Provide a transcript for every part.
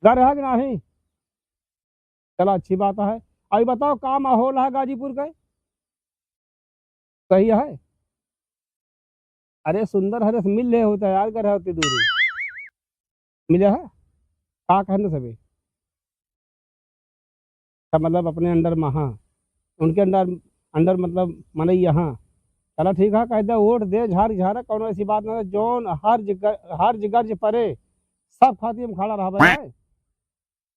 घर है कि नहीं? चलो अच्छी बात है। अभी बताओ का माहौल है गाजीपुर का? सही है? अरे सुंदर हरे से मिल रहे होता है यार, घर है उतनी दूरी मिले है का कहने सभी सब मतलब अपने अंडर में, हाँ उनके अंडर अंडर मतलब माने यहाँ। चलो ठीक है, कह दे वोट दे झाड़ झाड़ कौनो ऐसी बात नहीं जोन हर जगह जे परे सब खातिर में खड़ा रहा भाई।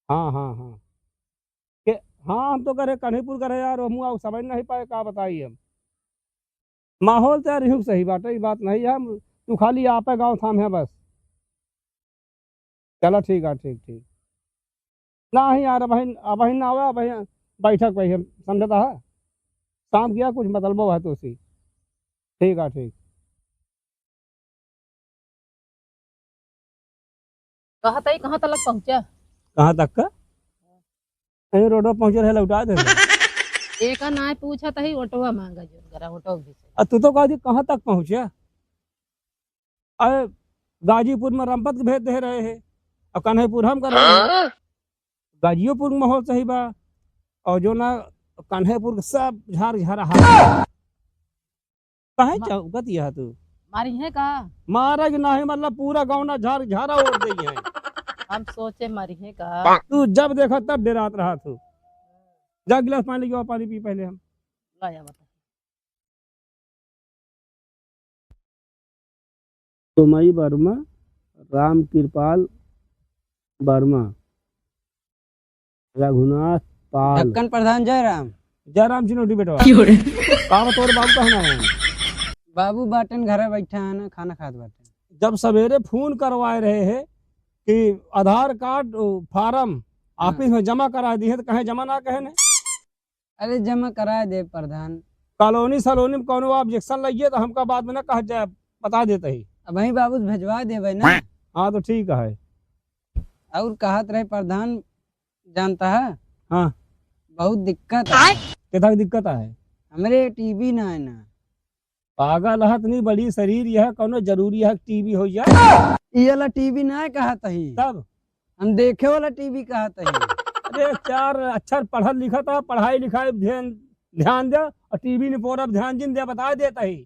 हाँ हाँ हाँ के हाँ हम तो करे कन्हीपुर करे यार, हम समझ नहीं पाए का बताइए हम। माहौल तो यार यूं सही बात है, ये बात नहीं है तू खाली आप गाँव थाम है बस। चलो ठीक है, ठीक ठीक नहीं यार अब ना हुआ अब बैठक पे हम समझता है शाम किया कुछ मतलब है तो उसी। ठीक है ठीक। कहा था कहाँ तक पहुँचा? कहाँ तक का? कहीं रोड पर पहुंचे रहे लौटा दे। एक ना पूछा था ही ऑटोवा मांगा जो जरा ऑटो भी से। तू तो कहा थी कहाँ तक पहुंचे? अरे गाजीपुर में रंपत के भेज दे रहे हैं और कन्हैपुर हम कर रहे हैं। गाजियोपुर में माहौल सही बा और जो ना कन्हैपुर के सब झाड़ झाड़ हाथ कहे चौकत यह तू मारी है का? मारा कि नहीं मतलब पूरा गाँव ना झाड़ झाड़ा ओढ़ दी है। हम सोचे मारी है का? तू जब देखा तब डरात रहा तू। जा गिलास पानी लेके आओ, पानी पी पहले हम। लाया बता। सोमई वर्मा, राम कृपाल वर्मा, रघुनाथ पाल, ढक्कन प्रधान जयराम। जयराम चिनोटी बेटा काम तोर बाबू कहना है। बाबू बाटन घर बैठा है ना, खाना खात बाटन। जब सवेरे फोन करवाए रहे हैं कि आधार कार्ड फार्म ऑफिस में जमा करा दी है तो कहे जमा ना कहे ने। अरे जमा करा दे प्रधान। कॉलोनी सलोनी में कोनो ऑब्जेक्शन लगिए तो हमका बाद में ना कह जाए बता देते ही। अब वही बाबू भेजवा देवे ना। हाँ तो ठीक है। और कहत रहे प्रधान जानता है हाँ बहुत दिक्कत है। कितना दिक्कत है? हमरे टीवी ना है ना। पागल है इतनी बड़ी शरीर यह कोनो जरूरी है टीवी हो जाए? ये वाला टीवी ना है कहत ही, तब हम देखे वाला टीवी कहत ही। अरे चार अक्षर पढ़ल लिखा था, पढ़ाई लिखाई ध्यान ध्यान दे और टीवी ने पूरा ध्यान जिन दे बता देता ही।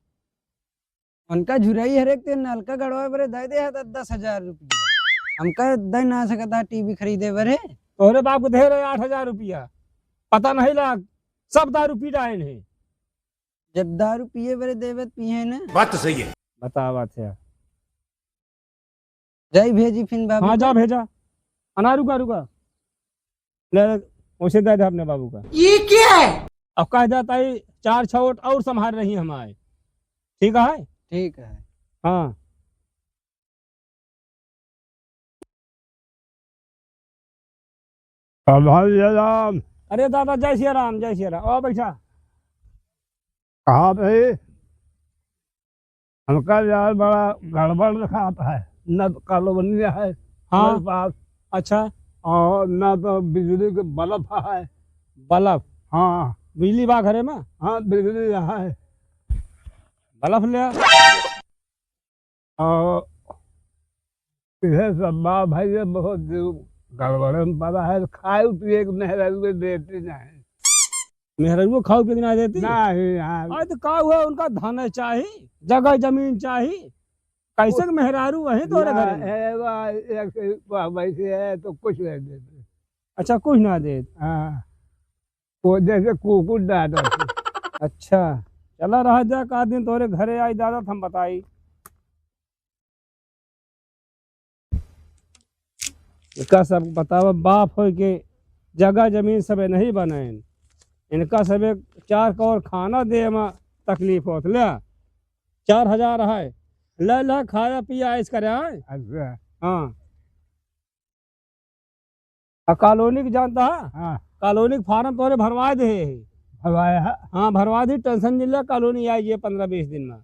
उनका झुरई हर एक नलका गड़वा बरे दे दे 10,000 रुपया। हमका दे ना सकता टीवी खरीदे बरे। तोहरे बाप को दे रहे 8,000 रुपया, पता नहीं लाग सब दारू पी रहे हैं। जब दारू पिए बरे देवे पिए ना। बात तो सही है। बता बात है। जय भेजी फिर बाबू। हाँ जा भेजा। अना रुका रुका ले उसे दे दे अपने बाबू का। ये क्या है? अब कह जाता है 4 छोट और संभाल रही हमारे। ठीक है ठीक है। हाँ राम। अरे दादा जय श्री राम, जय श्री राम। और बैठा कहा भाई हमका यार बड़ा गड़बड़ रखा है न कॉलोनी है हाँ पास। अच्छा और न तो बिजली के बल्ब है। बल्ब? हाँ बिजली बा घरे में? हाँ बिजली है बल्ब ले और यह सब बा भाई ये बहुत गड़बड़ में पता है। खाए पिए मेहरारू देती नहीं। मेहरारू खाओ पिए ना देती नहीं। हाँ तो का हुआ उनका धन चाहिए, जगह जमीन चाहिए, कैसे मेहरारू वही तोरे घर वैसे है तो कुछ नहीं देते। अच्छा कुछ ना दे? हाँ वो जैसे कुकुर डाटा। अच्छा चला रहा जा का दिन तोरे घरे आई दादा हम बताई। इनका सब बतावा बाप हो के जगह जमीन सब नहीं बनाए, इनका सब 4 कौर खाना दे में तकलीफ होत ले। 4,000 है ले ला खाया पिया ऐस करे। अच्छा हाँ कॉलोनी की जानता है? हाँ कॉलोनी के फार्म तोरे भरवा दे। भरवाया? हाँ भरवा दी, टेंशन नहीं ले, कॉलोनी आई 15-20 दिन में।